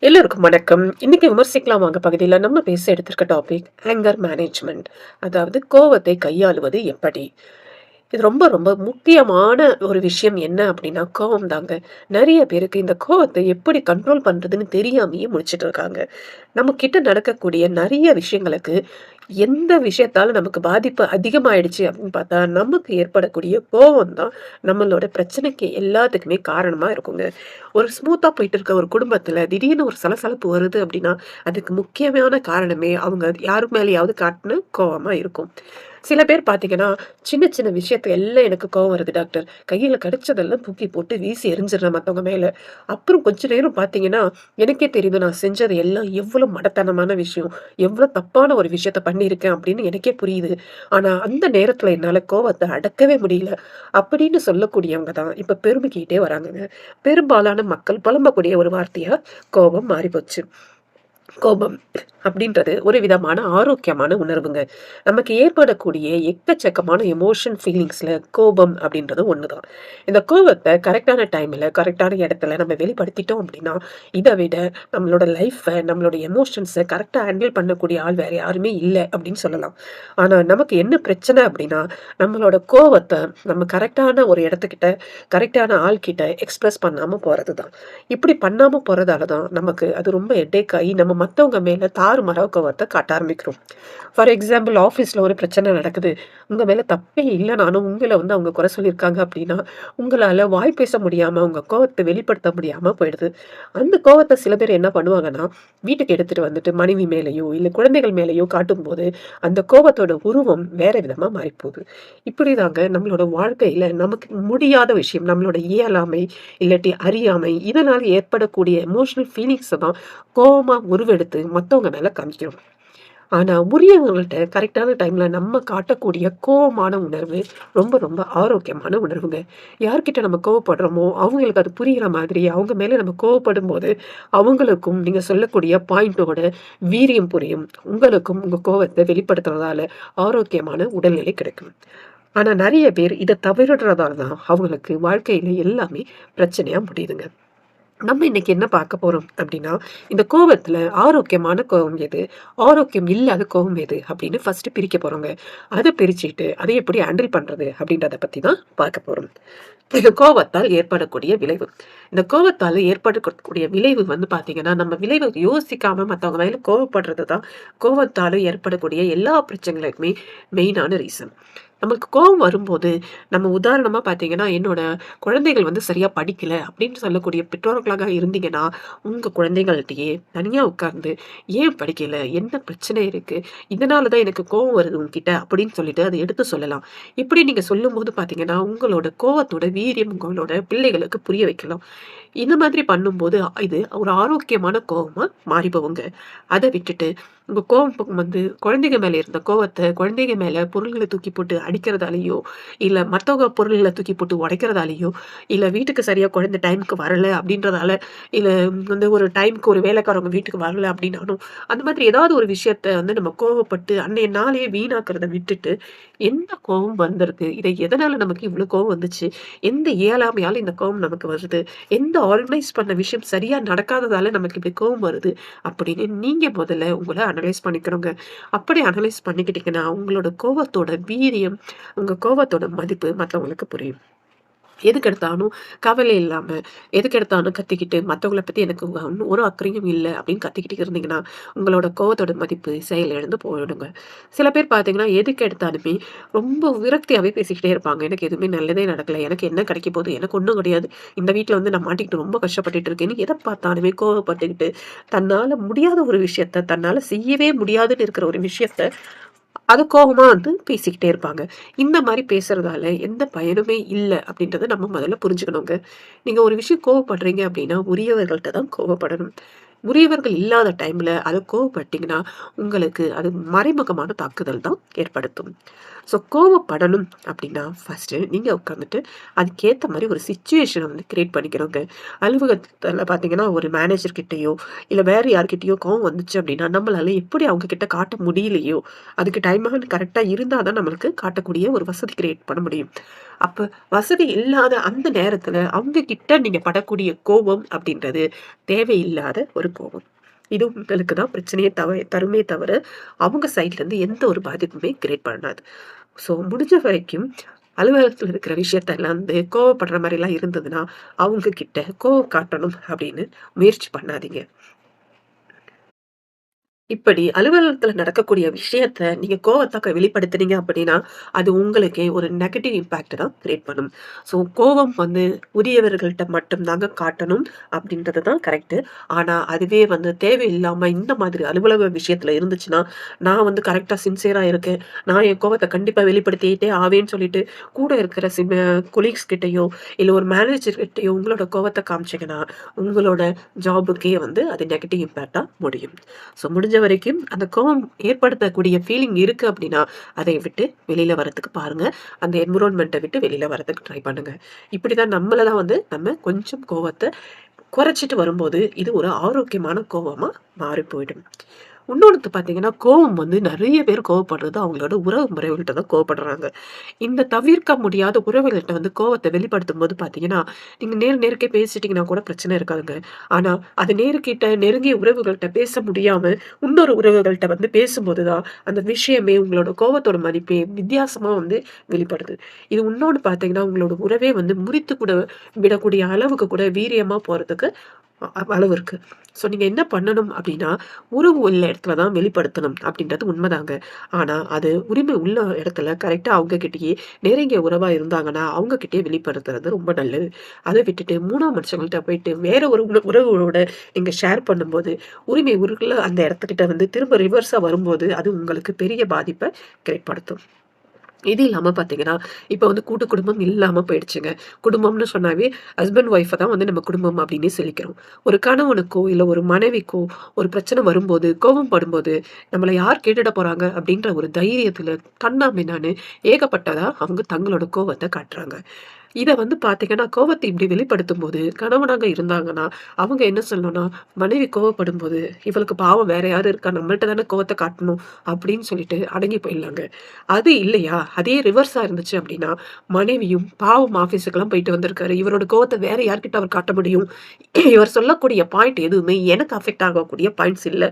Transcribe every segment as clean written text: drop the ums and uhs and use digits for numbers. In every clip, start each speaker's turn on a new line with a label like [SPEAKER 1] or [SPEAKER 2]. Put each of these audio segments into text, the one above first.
[SPEAKER 1] எல்லோருக்கும் வணக்கம். இன்னைக்கு விமர்சிக்கலாம் வாங்க பகுதியில நம்ம பேச எடுத்திருக்க டாபிக் ஆங்கர் மேனேஜ்மெண்ட். அதாவது கோவத்தை கையாளுவது எப்படி? இது ரொம்ப ரொம்ப முக்கியமான ஒரு விஷயம் என்ன அப்படின்னா கோவம் தாங்க. நெறைய பேருக்கு இந்த கோவத்தை எப்படி கண்ட்ரோல் பண்றதுன்னு தெரியாமயே முழிச்சுட்டு இருக்காங்க. நம்ம கிட்ட நடக்கக்கூடிய நெறைய விஷயங்களுக்கு எந்த விஷயத்தால நமக்கு பாதிப்பு அதிகமாயிடுச்சு அப்படின்னு பார்த்தா, நமக்கு ஏற்படக்கூடிய கோவம் தான் நம்மளோட பிரச்சனைக்கு எல்லாத்துக்குமே காரணமா இருக்குங்க. ஒரு ஸ்மூத்தா போயிட்டு இருக்க ஒரு குடும்பத்துல திடீர்னு ஒரு சலசலப்பு வருது அப்படின்னா, அதுக்கு முக்கியமான காரணமே அவங்க யாரு மேலயாவது காட்டுன கோவமா இருக்கும். சில பேர் பார்த்தீங்கன்னா, சின்ன சின்ன விஷயத்துல எல்லாம் எனக்கு கோவம் வருது டாக்டர். கையில கிடைச்சதெல்லாம் தூக்கி போட்டு வீசி எறிஞ்சிடுறேன் மத்தவங்க மேல. அப்புறம் கொஞ்ச நேரம் பார்த்தீங்கன்னா, எனக்கே தெரியுது நான் செஞ்சது எல்லாம் எவ்வளோ மடத்தனமான விஷயம். எவ்வளோ தப்பான ஒரு விஷயத்த பண்ணியிருக்கேன் அப்படின்னு எனக்கே புரியுது. ஆனா, அந்த நேரத்துல என்னால கோவத்த அடக்கவே முடியல. அப்படின்னு சொல்லக்கூடியவங்க தான் இப்ப பெருமைக்கிட்டே வராங்கங்க. பெரும்பாலான மக்கள் புலம்பக்கூடிய ஒரு வார்த்தையா கோபம் மாறிப்போச்சு. கோபம் அப்படின்றது ஒரு விதமான ஆரோக்கியமான உணர்வுங்க. நமக்கு ஏற்படக்கூடிய எக்கச்சக்கமான எமோஷன் ஃபீலிங்ஸ்ல கோபம் அப்படின்றது ஒண்ணுதான். இந்த கோபத்த கரெக்ட்டான டைம்ல, கரெக்ட்டான இடத்துல நம்ம வெளிப்படுத்திட்டோம் அப்படின்னா, இத விட நம்மளோட நம்மளோட எமோஷன்ஸ கரெக்ட்டா ஹேண்டில் பண்ணக்கூடிய ஆள் வேற யாருமே இல்ல அப்படின்னு சொல்லலாம். ஆனா நமக்கு என்ன பிரச்சனை அப்படின்னா, நம்மளோட கோவத்த நம்ம கரெக்ட்டான ஒரு இடத்துக்கிட்ட, கரெக்ட்டான ஆள்கிட்ட எக்ஸ்பிரஸ் பண்ணாம போறது தான். இப்படி பண்ணாம போறதால தான் நமக்கு அது ரொம்ப ஹெட்டேக் ஆயி நம்ம மத்தவங்க மேல தாறுமாறா கோவத்த காட்ட ஆரம்பிக்கிறோம். ஃபார் எக்ஸாம்பிள் ஆஃபீஸ்ல ஒரு பிரச்சனை நடக்குது. உங்க மேல தப்பே இல்லனாலும் உங்கள வந்து அவங்க குறை சொல்லியிருக்காங்க அப்படின்னா, உங்களால வாய் பேச முடியாம, உங்க கோவத்த வெளிப்படுத்த முடியாம போயிடுது. அந்த கோவத்த சில பேர் என்ன பண்ணுவாங்கன்னா, வீட்டுக்கு எடுத்துட்டு வந்துட்டு மனைவி மேலயோ, இல்ல குழந்தைகள் மேலயோ காட்டும்போது, அந்த கோவத்தோட உருவம் வேற விதமா மாறிப்போகுது. இப்படிதாங்க நம்மளோட வாழ்க்கையில நமக்கு முடியாத விஷயம், நம்மளோட இயலாமை, இல்லாட்டி அறியாமை, இதனால ஏற்படக்கூடிய எமோஷனல் ஃபீலிங்ஸ தான் கோவமா உருவெடுத்து மத்தவங்க மேல காமிக்கிறோம். ஆனா உரியவங்கள்ட்ட கரெக்ட்டான டைம்ல நம்ம காட்டக்கூடிய கோவமான உணர்வு ரொம்ப ரொம்ப ஆரோக்கியமான உணர்வுங்க. யார்கிட்ட நம்ம கோவப்படுறோமோ, அவங்களுக்கு அது புரியிற மாதிரி அவங்க மேல நம்ம கோவப்படும்போது, அவங்களுக்கும் நீங்க சொல்லக்கூடிய பாயிண்டோட வீரியம் புரியும். உங்களுக்கும் உங்க கோவத்த வெளிப்படுத்துறதால ஆரோக்கியமான உடல்நிலை கிடைக்கும். ஆனா நெறைய பேர் இத தவறிடுறதால தான் அவங்களுக்கு வாழ்க்கையில எல்லாமே பிரச்சனையா முடியுதுங்க. நம்ம இன்னைக்கு என்ன பார்க்க போறோம் அப்படின்னா, இந்த கோவத்துல ஆரோக்கியமான கோவம் எது? ஆரோக்கியம் இல்லாத கோவம் எது? அப்படின்னு ஃபர்ஸ்ட்டு பிரிக்க போறோங்க. அத பிரிச்சுட்டு, அதை எப்படி ஹேண்டில் பண்றது? அப்படின்றத பத்தி தான் பார்க்க போறோம். இந்த கோவத்தால் ஏற்படக்கூடிய விளைவு. இந்த கோவத்தால ஏற்படக்கூடிய விளைவு வந்து பார்த்தீங்கன்னா, நம்ம விளைவ யோசிக்காம மத்தவங்க மேல கோவப்படுறது தான், கோவத்தால ஏற்படக்கூடிய எல்லா பிரச்சனைகளுக்குமே மெயினான ரீசன். நமக்கு கோவம் வரும்போது, நம்ம உதாரணமா பார்த்தீங்கன்னா, என்னோட குழந்தைகள் வந்து சரியா படிக்கல அப்படின்னு சொல்லக்கூடிய பெற்றோர்களாக இருந்தீங்கன்னா, உங்க குழந்தைகள்ட்டயே தனியா உட்கார்ந்து, "ஏன் படிக்கல? என்ன பிரச்சனை இருக்கு? இதனால தான் எனக்கு கோவம் வருது உன்கிட்ட" அப்படின்னு சொல்லிட்டு அத எடுத்து சொல்லலாம். இப்படி நீங்க சொல்லும்போது பார்த்தீங்கன்னா, உங்களோட கோவத்தோட வீரியம் உங்களோட பிள்ளைகளுக்கு புரிய வைக்கலாம். இந்த மாதிரி பண்ணும்போது, இது ஒரு ஆரோக்கியமான கோவமா மாறி போகுங்க. அத விட்டுட்டு, உங்க கோவம் வந்து குழந்தைங்க மேல இருந்த கோவத்த குழந்தைங்க மேல பொருள்கள தூக்கி போட்டு அடிக்கிறதாலயோ, இல்ல மத்தவங்க பொருள்கள தூக்கி போட்டு உடைக்கிறதாலயோ, இல்ல வீட்டுக்கு சரியா குழந்தை டைம்க்கு வரல அப்படின்றதால, இல்ல வந்து ஒரு டைம்க்கு ஒரு வேலைக்காரவங்க வீட்டுக்கு வரல அப்படின்னாலும், அந்த மாதிரி ஏதாவது ஒரு விஷயத்த வந்து நம்ம கோவப்பட்டு அன்னைய நாளையே வீணாக்குறத விட்டுட்டு, என்ன கோவம் வந்திருக்கு? இத எதனால நமக்கு இவ்ளோ கோவம் வந்துச்சு? எந்த இயலாமையால இந்த கோவம் நமக்கு வருது? எந்த ஆர்கனைஸ் பண்ண விஷயம் சரியா நடக்காததால நமக்கு இப்படி கோவம் வருது? அப்படின்னு நீங்க முதல்ல உங்கள அனலைஸ் பண்ணிக்கணுங்க. அப்படி அனலைஸ் பண்ணிக்கிட்டீங்கன்னா, உங்களோட கோவத்தோட வீரியம், உங்க கோவத்தோட மதிப்பு மத்தவங்களுக்கு புரியும். எதுக்கெடுத்தாலும் கவலை இல்லாம, எதுக்கெடுத்தாலும் கத்திக்கிட்டு, மத்தவங்கள பத்தி எனக்கு ஒரு அக்கறையும் இல்ல அப்படின்னு கத்திக்கிட்டு இருந்தீங்கன்னா, உங்களோட கோவத்தோட மதிப்பு செயலிழந்து போயிடுங்க. சில பேர் பார்த்தீங்கன்னா, எதுக்கு எடுத்தாலுமே ரொம்ப விரக்தியாவே பேசிக்கிட்டே இருப்பாங்க. எனக்கு எதுவுமே நல்லதே நடக்கல. எனக்கு என்ன கிடைக்க போகுது? எனக்கு ஒண்ணும் கிடையாது. இந்த வீட்ல வந்து நான் மாட்டிக்கிட்டு ரொம்ப கஷ்டப்பட்டுட்டு இருக்கேன்னு எத பார்த்தாலுமே கோவப்பட்டுக்கிட்டு, தன்னால முடியாத ஒரு விஷயத்த, தன்னால செய்யவே முடியாதுன்னு இருக்கிற ஒரு விஷயத்த அது கோவமா வந்து பேசிக்கிட்டே இருப்பாங்க. இந்த மாரி பேசுறதால எந்த பயனுமே இல்ல அப்படின்றத நம்ம முதல்ல புரிஞ்சுக்கணுங்க. நீங்க ஒரு விஷயம் கோவப்படுறீங்க அப்படின்னா, உரியவர்கள்ட்ட தான் கோவப்படணும். உரியவர்கள் இல்லாத டைம்ல அத கோவப்பட்டீங்கன்னா, உங்களுக்கு அது மறைமுகமான தாக்குதல் தான் ஏற்படுத்தும். ஸோ கோவப்படணும் அப்படின்னா, ஃபர்ஸ்ட்டு நீங்க உட்காந்துட்டு அதுக்கேத்த மாரி ஒரு சிச்சுவேஷன வந்து கிரியேட் பண்ணிக்கணுங்க. அலுவலகத்துல பார்த்தீங்கன்னா, ஒரு மேனேஜர் கிட்டயோ, இல்ல வேற யார்கிட்டயோ கோவம் வந்துச்சு அப்படின்னா, நம்மளால எப்படி அவங்க கிட்ட காட்ட முடியலையோ, அதுக்கு டைமாக கரெக்ட்டா இருந்தா தான் நம்மளுக்கு காட்டக்கூடிய ஒரு வசதி கிரியேட் பண்ண முடியும். அப்ப வசதி இல்லாத அந்த நேரத்துல அவங்க கிட்ட நீங்க படக்கூடிய கோபம் அப்படின்றது தேவையில்லாத ஒரு போகும். இது உங்களுக்கு தான் பிரச்சனையே தருமே தவிர, அவங்க சைட்ல இருந்து எந்த ஒரு பாதிப்புமே கிரியேட் பண்ணாது. ஸோ முடிஞ்ச வரைக்கும் அலுவலகத்துல இருக்கிற விஷயத்தெல்லாம் வந்து கோவப்படுற மாரிலாம் இருந்ததுன்னா, அவங்க கிட்ட கோவம் காட்டணும் அப்படின்னு முயற்சி பண்ணாதீங்க. இப்படி அலுவலகத்துல நடக்கக்கூடிய விஷயத்த நீங்க கோவத்த வெளிப்படுத்துனீங்க அப்படின்னா, அது உங்களுக்கே ஒரு நெகட்டிவ் இம்பாக்ட் தான் கிரியேட் பண்ணும். ஸோ கோவம் வந்து உரியவர்கள்ட்ட மட்டும் தாங்க காட்டணும் அப்படின்றது தான் கரெக்ட்டு. ஆனா அதுவே வந்து தேவையில்லாம இந்த மாதிரி அலுவலக விஷயத்துல இருந்துச்சுன்னா, நான் வந்து கரெக்ட்டா சின்சியரா இருக்கேன். நான் என் கோவத்த கண்டிப்பா வெளிப்படுத்திட்டே ஆவேன்னு சொல்லிட்டு, கூட இருக்கிற கொலீக்ஸ் கிட்டயோ, இல்ல ஒரு மேனேஜர் கிட்டயோ உங்களோட கோவத்த காமிச்சீங்கன்னா, உங்களோட ஜாபுக்கே வந்து அது நெகட்டிவ் இம்பாக்ட்டா முடியும். ஸோ முடிஞ்ச வரைக்கும் அந்த கோவம் ஏற்படுத்தக்கூடிய ஃபீலிங் இருக்கு அப்படின்னா, அதை விட்டு வெளியில வரதுக்கு பாருங்க. அந்த என்விரான்மென்ட்ட விட்டு வெளியில வரதுக்கு ட்ரை பண்ணுங்க. இப்படிதான் நம்மள தான் வந்து நம்ம கொஞ்சம் கோவத்த குறைச்சிட்டு வரும்போது, இது ஒரு ஆரோக்கியமான கோவமா மாறி போயிடும். இன்னொன்னு பார்த்தீங்கன்னா, கோவம் வந்து நெறைய பேர் கோவப்படுறது அவங்களோட உறவு முறைகள்ட்ட தான் கோவப்படுறாங்க. இந்த தவிர்க்க முடியாத உறவுகள்ட்ட வந்து கோவத்த வெளிப்படுத்தும்போது பார்த்தீங்கன்னா, நீங்க நேருக்கே பேசிட்டீங்கன்னா கூட பிரச்சனை இருக்காதுங்க. ஆனா, அது நேருக்கிட்ட நெருங்கிய உறவுகள்ட்ட பேச முடியாம, இன்னொரு உறவுகள்ட்ட வந்து பேசும்போது தான், அந்த விஷயமே உங்களோட கோவத்தோட மதிப்பே வித்தியாசமா வந்து வெளிப்படுது. இது இன்னொன்னு பார்த்தீங்கன்னா, உங்களோட உறவே வந்து முறித்து கூட விடக்கூடிய அளவுக்கு கூட வீரியமா போறதுக்கு அளவு இருக்கு. ஸோ நீங்க என்ன பண்ணணும் அப்டின்னா, உறவு உள்ள இடத்துல தான் வெளிப்படுத்தணும் அப்டின்றது உண்மதாங்க. ஆனா, அது உரிமை உள்ள இடத்துல கரெக்ட்டா அவங்க கிட்டயே நெருங்கிய உறவா இருந்தாங்கன்னா, அவங்க கிட்டயே வெளிப்படுத்துறது ரொம்ப நல்லது. அத விட்டுட்டு 3ஆம் மனுஷங்கள்ட்ட போயிட்டு வேற ஒரு உறவுகளோட நீங்க ஷேர் பண்ணும்போது, உரிமை உள்ள அந்த இடத்துக்கிட்ட வந்து திரும்ப ரிவர்ஸா வரும்போது, அது உங்களுக்கு பெரிய பாதிப்ப ஏற்படுத்தும். இது இல்லாம பார்த்தீங்கன்னா, இப்ப வந்து கூட்டு குடும்பம் இல்லாம போயிடுச்சுங்க. குடும்பம்னு சொன்னாவே ஹஸ்பண்ட், ஒய்ஃப தான் வந்து நம்ம குடும்பம் அப்டின்னே சொல்லிக்கிறோம். ஒரு கணவனுக்கோ, இல்ல ஒரு மனைவிக்கோ ஒரு பிரச்சனை வரும்போது, கோவம் படும்போது, நம்மள யார் கேட்டுட போறாங்க அப்டின்ற ஒரு தைரியத்துல கண்ணா பின்னான்னு ஏகப்பட்டதா அவங்க தங்களோட கோவத்த காட்டுறாங்க. இத வந்து பார்த்தீங்கன்னா, கோவத்த இப்படி வெளிப்படுத்தும்போது, கணவனாக இருந்தாங்கன்னா, அவங்க என்ன சொல்லணும்னா, மனைவி கோவப்படும்போது, "இவளுக்கு பாவம் வேற யாரும் இருக்கா? நம்மள்ட்ட தானே கோவத்த காட்டணும்." அப்படின்னு சொல்லிட்டு அடங்கி போயிடலாங்க. அது இல்லையா, அதே ரிவர்ஸா இருந்துச்சு அப்படின்னா, மனைவியும் பாவம் ஆஃபீஸுக்கெல்லாம் போயிட்டு வந்திருக்காரு. இவரோட கோவத்த வேற யார்கிட்ட அவர் காட்ட முடியும்? இவர் சொல்லக்கூடிய பாயிண்ட் எதுவுமே எனக்கு அஃபெக்ட் ஆகக்கூடிய பாயிண்ட்ஸ் இல்ல.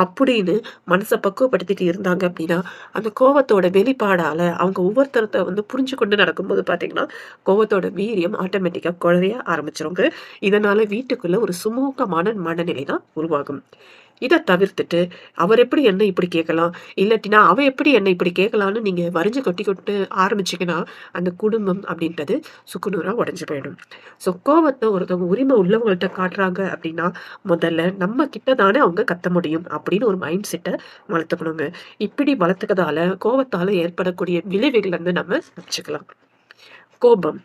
[SPEAKER 1] அப்படின்னு மனச பக்குவப்படுத்திட்டு இருந்தாங்க அப்படின்னா, அந்த கோவத்தோட வெளிப்பாடால அவங்க ஒவ்வொருத்தரத்த வந்து புரிஞ்சு கொண்டு நடக்கும்போது பார்த்தீங்கன்னா, கோவத்தோட வீரியம் ஆட்டோமேட்டிக்கா குறைய ஆரம்பிச்சுருங்க. இதனால வீட்டுக்குள்ள ஒரு சுமூகமான மனநிலை தான் உருவாகும். இத தவிர்த்துட்டு, அவர் எப்படி என்ன இப்படி கேட்கலாம்? இல்லாட்டினா, அவ எப்படி என்ன இப்படி கேட்கலான்னு நீங்க வரிஞ்சு கொட்டி ஆரம்பிச்சீங்கன்னா, அந்த குடும்பம் அப்படின்றது சுக்குநூறா உடைஞ்சு போயிடும். ஸோ கோவத்த ஒருத்தவங்க உரிமை உள்ளவங்கள்ட்ட காட்டுறாங்க அப்படின்னா, முதல்ல நம்ம கிட்ட தானே அவங்க கத்த முடியும் அப்படின்னு ஒரு மைண்ட் செட்ட வளர்த்துக்கணுங்க. இப்படி வளர்த்துக்கிறதால கோவத்தால ஏற்படக்கூடிய விளைவுகள வந்து நம்ம தப்பிச்சுக்கலாம். கோபம்.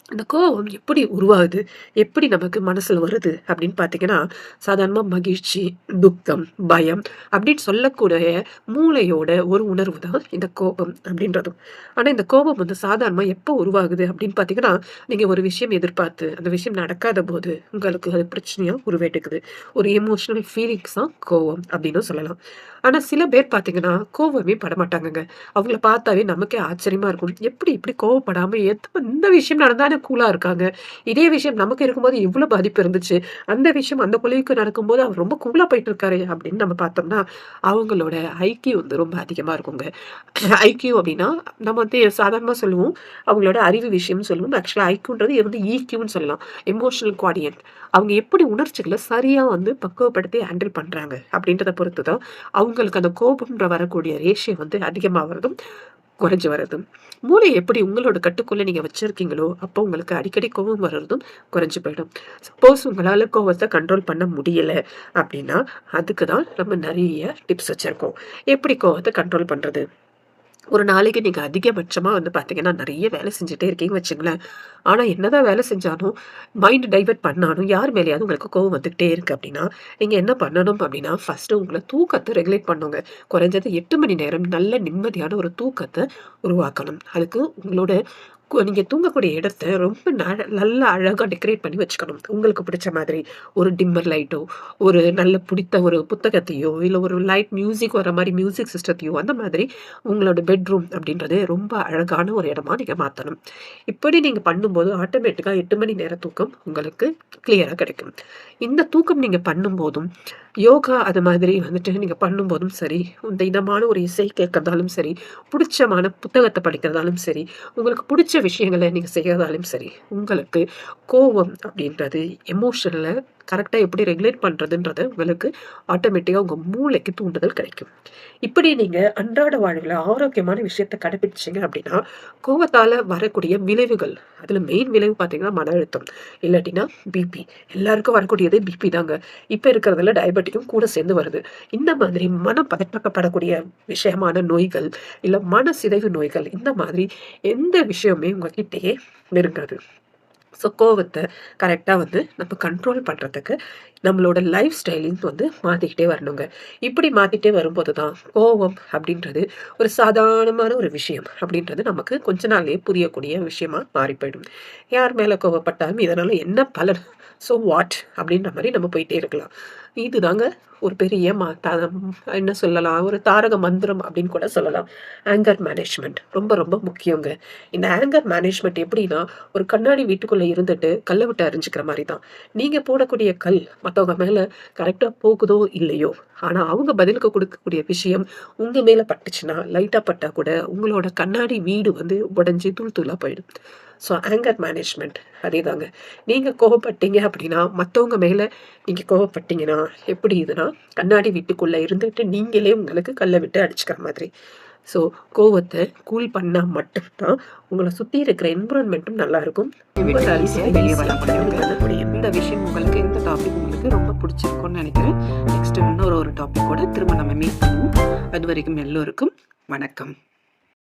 [SPEAKER 1] அந்த கோவம் எப்படி உருவாகுது? எப்படி நமக்கு மனசுல வருது? அப்படின்னு பார்த்தீங்கன்னா, சாதாரணமா மகிழ்ச்சி, துக்கம், பயம் அப்படின்னு சொல்லக்கூடிய மூளையோட ஒரு உணர்வு தான் இந்த கோபம் அப்படின்றதும். ஆனா இந்த கோபம் வந்து சாதாரணமா எப்போ உருவாகுது அப்படின்னு பார்த்தீங்கன்னா, நீங்க ஒரு விஷயம் எதிர்பார்த்து, அந்த விஷயம் நடக்காத போது உங்களுக்கு அது பிரச்சனையா உருவெடுக்குது. ஒரு எமோஷனல் ஃபீலிங்ஸ் தான் கோவம் அப்படின்னும் சொல்லலாம். ஆனா சில பேர் பார்த்தீங்கன்னா, கோவமே படமாட்டாங்கங்க. அவங்கள பார்த்தாவே நமக்கே ஆச்சரியமா இருக்கும். எப்படி இப்படி கோவப்படாம இந்த விஷயம் நடந்தாலே கூலா இருக்காங்க. இதே விஷயம் நமக்கு இருக்கும்போது இவ்ளோ பாதிப்பு இருந்துச்சு. அந்த விஷயம் அந்த கொலீக்கு நடக்கும்போது அவர் ரொம்ப கூலா போயிட்டு இருக்காரே அப்படின்னு நம்ம பார்த்தோம்னா, அவங்களோட ஐக்யூ வந்து ரொம்ப அதிகமா இருக்குங்க. ஐக்யூ அப்படின்னா, நம்ம வந்து சாதாரணமா சொல்லுவோம். அவங்களோட அறிவு விஷயம்னு சொல்லுவோம். ஆக்சுவலா ஐக்யூன்றது இது வந்து ஈக்யூன்னு சொல்லலாம். எமோஷனல் குவாடியன்ட். அவங்க எப்படி உணர்ச்சிகள சரியா வந்து பக்குவப்படுத்தி ஹேண்டில் பண்றாங்க அப்படின்றத பொறுத்து தான், அவங்களுக்கு அந்த கோபம்ன்ற வரக்கூடிய ரேஷியோ வந்து அதிகமாவறதும், குறைஞ்சு வரதும். மூளை எப்படி உங்களோட கட்டுக்குள்ள நீங்க வச்சிருக்கீங்களோ, அப்போ உங்களுக்கு அடிக்கடி கோவம் வர்றதும் குறைஞ்சு போயிடும். சப்போஸ் உங்களால கோவத்த கண்ட்ரோல் பண்ண முடியல அப்படின்னா, அதுக்கு தான் நம்ம நெறைய டிப்ஸ் வச்சிருக்கோம். எப்படி கோவத்த கண்ட்ரோல் பண்றது? ஒரு நாளைக்கு நீங்க அதிகபட்சமா வந்து பார்த்தீங்கன்னா, நெறைய வேலை செஞ்சுட்டே இருக்கீங்கன்னு வச்சுங்களேன். ஆனா, என்னதான் வேலை செஞ்சாலும், மைண்ட் டைவர்ட் பண்ணாலும், யார் மேலயாவது உங்களுக்கு கோவம் வந்துகிட்டே இருக்கு அப்டின்னா, நீங்க என்ன பண்ணணும் அப்டின்னா, ஃபர்ஸ்ட்டு உங்கள தூக்கத்த ரெகுலேட் பண்ணுங்க. குறைஞ்சது 8 மணி நேரம் நல்ல நிம்மதியான ஒரு தூக்கத்த உருவாக்கணும். அதுக்கு உங்களோட நீங்க தூங்கக்கூடிய இடத்த ரொம்ப நல்லா அழகா டெக்கரேட் பண்ணி வச்சுக்கணும். உங்களுக்கு பிடிச்ச மாதிரி ஒரு டிம்மர் லைட்டோ, ஒரு நல்ல பிடித்த ஒரு புத்தகத்தையோ, இல்ல ஒரு லைட் மியூசிக் வர மாரி மியூசிக் சிஸ்டத்தையோ, அந்த மாதிரி உங்களோட பெட்ரூம் அப்படின்றது ரொம்ப அழகான ஒரு இடமா நீங்க மாத்தணும். இப்படி நீங்க பண்ணும்போது ஆட்டோமேட்டிக்கா 8 மணி நேர தூக்கம் உங்களுக்கு கிளியரா கிடைக்கும். இந்த தூக்கம் நீங்க பண்ணும்போதும், யோகா அது மாதிரி வந்துட்டு நீங்க பண்ணும்போதும் சரி, இந்த இதமான ஒரு இசை கேட்கறதாலும் சரி, புடிச்சமான புத்தகத்த படிக்கிறதாலும் சரி, உங்களுக்கு புடிச்ச விஷயங்கள நீங்க செய்யறதாலும் சரி, உங்களுக்கு கோவம் அப்படின்றது எமோஷன்ல கரெக்ட்டா எப்படி ரெகுலேட் பண்றதுன்றது உங்களுக்கு ஆட்டோமேட்டிக்கா உங்க மூளைக்கு தூண்டுதல் கிடைக்கும். இப்படி நீங்க அன்றாட வாழ்வுல ஆரோக்கியமான விஷயத்த கடைபிடிச்சீங்க அப்படின்னா, கோவத்தால வரக்கூடிய விளைவுகள், அதுல மெயின் விளைவு பார்த்தீங்கன்னா மன அழுத்தம். இல்லாட்டினா பிபி. எல்லாருக்கும் வரக்கூடியது பிபி தாங்க. இப்ப இருக்கிறதுல டயபெட்டிக்கும் கூட சேர்ந்து வருது. இந்த மாதிரி மனம் பதட்டப்படக்கூடிய விஷயமான நோய்கள், இல்ல மன சிதைவு நோய்கள், இந்த மாதிரி எந்த விஷயமுமே உங்ககிட்டயே நெருங்காது. ஸோ கோவத்த கரெக்ட்டா வந்து நம்ம கண்ட்ரோல் பண்றதுக்கு நம்மளோட லைஃப் ஸ்டைலிங் வந்து மாத்திக்கிட்டே வரணுங்க. இப்படி மாத்திட்டே வரும்போது தான் கோவம் அப்படின்றது ஒரு சாதாரணமான ஒரு விஷயம் அப்படின்றது நமக்கு கொஞ்ச நாள்லயே புரியக்கூடிய விஷயமா மாறி போயிடும். யார் மேல கோவப்பட்டாலும் இதனால என்ன பலன்? So what? அப்படின்ற மாரி நம்ம போயிட்டே இருக்கலாம். இதுதாங்க ஒரு பெரிய என்ன சொல்லலாம்? ஒரு தாரக மந்திரம் அப்படின்னு கூட சொல்லலாம். ஆங்கர் மேனேஜ்மென்ட் ரொம்ப ரொம்ப முக்கியங்க. இந்த ஆங்கர் மேனேஜ்மென்ட் எப்படின்னா, ஒரு கண்ணாடி வீட்டுக்குள்ள இருந்துட்டு கல்ல விட்டு அரிஞ்சுக்கிற மாரி தான். நீங்க போடக்கூடிய கல் மத்தவங்க மேல கரெக்ட்டா போகுதோ இல்லையோ, ஆனா அவங்க பதிலுக்கு குடுக்கக்கூடிய விஷயம் உங்க மேல பட்டுச்சுன்னா, லைட்டா பட்டா கூட உங்களோட கண்ணாடி வீடு வந்து உடைஞ்சு தூள் தூளா போயிடும். ஸோ ஆங்கர் மேனேஜ்மென்ட் அதேதாங்க. நீங்க கோவப்பட்டீங்க அப்படின்னா, மத்தவங்க மேல நீங்க கோவப்பட்டீங்கன்னா, எப்படி இதுன்னா, கண்ணாடி வீட்டுக்குள்ள இருந்துட்டு நீங்களே உங்களுக்கு கல்ல விட்டு அடிச்சுக்கிற மாதிரி. ஸோ கோவத்த கூல் பண்ணா மட்டும் தான் உங்கள சுத்தி இருக்கிற என்விரான்மென்ட்டும் நல்லாருக்கும்.
[SPEAKER 2] விட்டு ஈஸியா வெளிய வர முடியும். இந்த விஷயம் உங்களுக்கு இந்த டாபிக் உங்களுக்கு ரொம்ப பிடிச்சிருக்கும்னு நெனைக்கிறேன். நெக்ஸ்ட் இன்னொரு டாபிக்கோட திரும்ப நம்ம மீட் பண்ணுவோம். அதுவரைக்கும் எல்லோருக்கும் வணக்கம்.